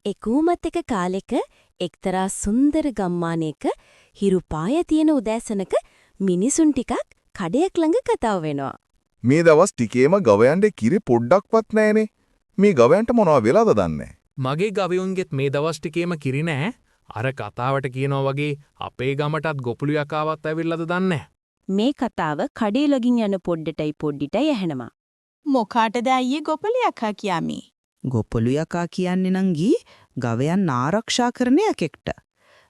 එකූමත් එක කාලෙක එක්තරා සුන්දර ගම්මානයක හිරු පාය තියෙන උදෑසනක මිනිසුන් ටිකක් කඩයක් ළඟ කතාව වෙනවා. මේ දවස් ටිකේම ගවයන්ට කිරි පොඩ්ඩක්වත් නැහනේ. මේ ගවයන්ට මොනව වෙලාද දන්නේ. මගේ ගවයුන්ගෙත් මේ දවස් ටිකේම කිරි නෑ. අර කතාවට කියනවා වගේ අපේ ගමටත් ගොපුළු යකාවත් ඇවිල්ලාද දන්නේ. මේ කතාව කඩේ ළඟින් යන පොඩ්ඩටයි ඇහෙනවා. මොකාටද අයියේ ගොපළු යකා කියමි? ගොපළු යකා කියන්නේ නංගී ගවයන් ආරක්ෂා කරන යකෙක්ට.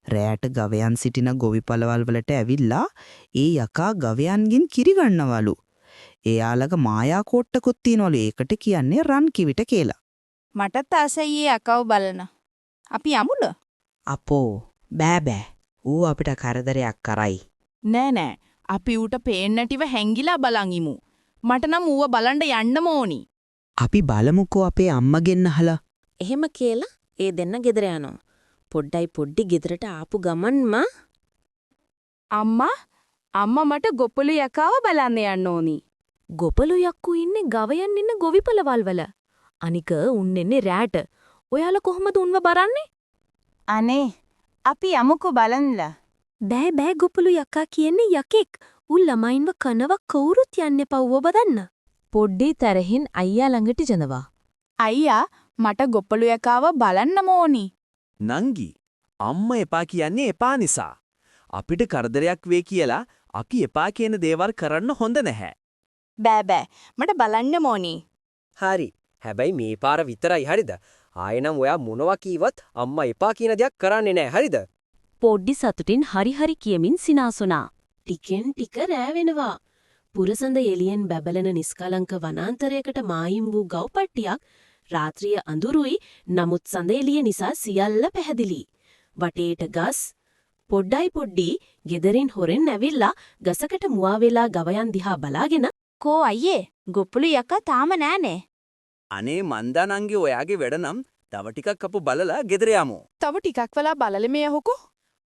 රැයට ගවයන් සිටින ගොවිපළවල් වලට ඇවිල්ලා ඒ යකා ගවයන්ගෙන් කිරි ගන්නවලු. එයාලගේ මායා කෝට්ටකුත් තියනවලු. ඒකට කියන්නේ රන් කිවිට කියලා. මටත් ආසයි යකව බලන. අපි යමුද? අපෝ බෑ. ඌ අපිට කරදරයක් කරයි. නෑ. අපි ඌට පේන්නටිව හැංගිලා බලන් ඉමු. මට නම් ඌව බලන්න යන්නම ඕනි. අපි බලමුකෝ අපේ අම්මගෙන් අහලා. එහෙම කියලා ඒ දෙන්න ගෙදර යනවා. පොඩ්ඩි ගෙදරට ආපු ගමන්ම අම්මා මට ගොපළු යකාව බලන්න යන්න ඕනි. ගොපළු යක්කු ඉන්නේ ගවයන් ඉන්න ගොවිපළවල් වල. අනික උන් එන්නේ රැට. ඔයාලා කොහොමද උන්ව බරන්නේ? අනේ අපි යමුකෝ බලන්නලා. බෑ ගොපළු යකා කියන්නේ යකෙක්. උන් ළමයින්ව කනවා කවුරුත් යන්නේ පව්ව බදන්න. පොඩ්ඩේ තරහින් අයියා ළඟට යනවා. අයියා මට ගොපළු යකාව බලන්නම ඕනි. නංගි අම්මා එපා කියන්නේ එපා නිසා. අපිට කරදරයක් වෙයි කියලා අපි එපා කියන දේවල් කරන්න හොඳ නැහැ. බෑ මට බලන්නම ඕනි. හරි. හැබැයි මේ පාර විතරයි හරිද? ආයෙනම් ඔයා මොනවා කීවත් අම්මා එපා කියන දෙයක් කරන්නේ නැහැ හරිද? පොඩ්ඩි සතුටින් හරි කියමින් සිනාසුනා. ටිකෙන් ටික රෑ වෙනවා. පුරසඳ එළියෙන් බැබලෙන නිස්කලංක වනාන්තරයකට මායිම් වූ ගව්පට්ටියක් රාත්‍රිය අඳුරුයි. නමුත් සඳ එළිය නිසා සියල්ල පැහැදිලි. වටේට ගස් පොඩ්ඩි ගෙදරින් හොරෙන් ඇවිල්ලා ගසකට මුවා වෙලා ගවයන් දිහා බලාගෙන කෝ අයියේ ගොපළු යකා තාම නෑනේ. අනේ මන්දා නංගි ඔයාගේ වැඩ නම් තව ටිකක් අපු බලලා ගෙදර යමු. තව ටිකක් වෙලා බලලෙම යහුකෝ.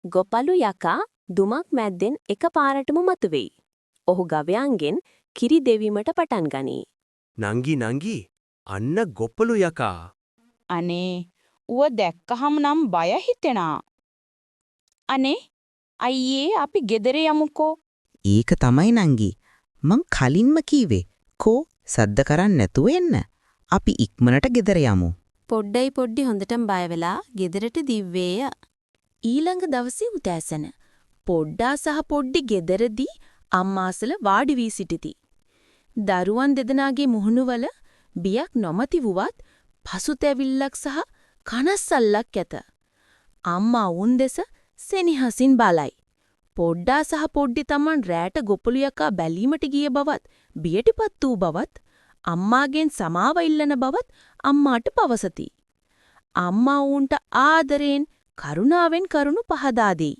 ගොපළු යකා දුමක් මැද්දෙන් එකපාරටම මතුවෙයි. ඔහු ගවයන්ගෙන් කිරි දෙවීමට පටන් ගනී. නංගි අන්න ගොපළු යකා. අනේ ඌව දැක්කහම නම් බය හිතෙනා. අනේ අයියේ අපි ගෙදර යමුකෝ. ඒක තමයි නංගි. මං කලින්ම කීවේ. කෝ සද්ද කරන්නේ නැතුව එන්න. අපි ඉක්මනට ගෙදර යමු. පොඩ්ඩි හොඳටම බය වෙලා ගෙදරට දිව්වේය. ඊළඟ දවසේ උදෑසන පොඩ්ඩා සහ පොඩ්ඩි ගෙදරදී අම්මාසල වාඩි වී සිටිති. දරුවන් දෙදෙනාගේ මුහුණුවල බියක් නොමැති වුවත් පසුතැවිල්ලක් සහ කනස්සල්ලක් ඇත. අම්මා වුන් දෙස සෙනෙහසින් බලයි. පොඩ්ඩා සහ පොඩ්ඩි තමන් රැට ගොපළු යකා බැලීමට ගිය බවත් බියටපත් වූ බවත් අම්මාගෙන් සමාව ඉල්ලන බවත් අම්මාට පවසති. අම්මා වුන්ට ආදරෙන් කරුණාවෙන් කරුණු පහදා දෙයි.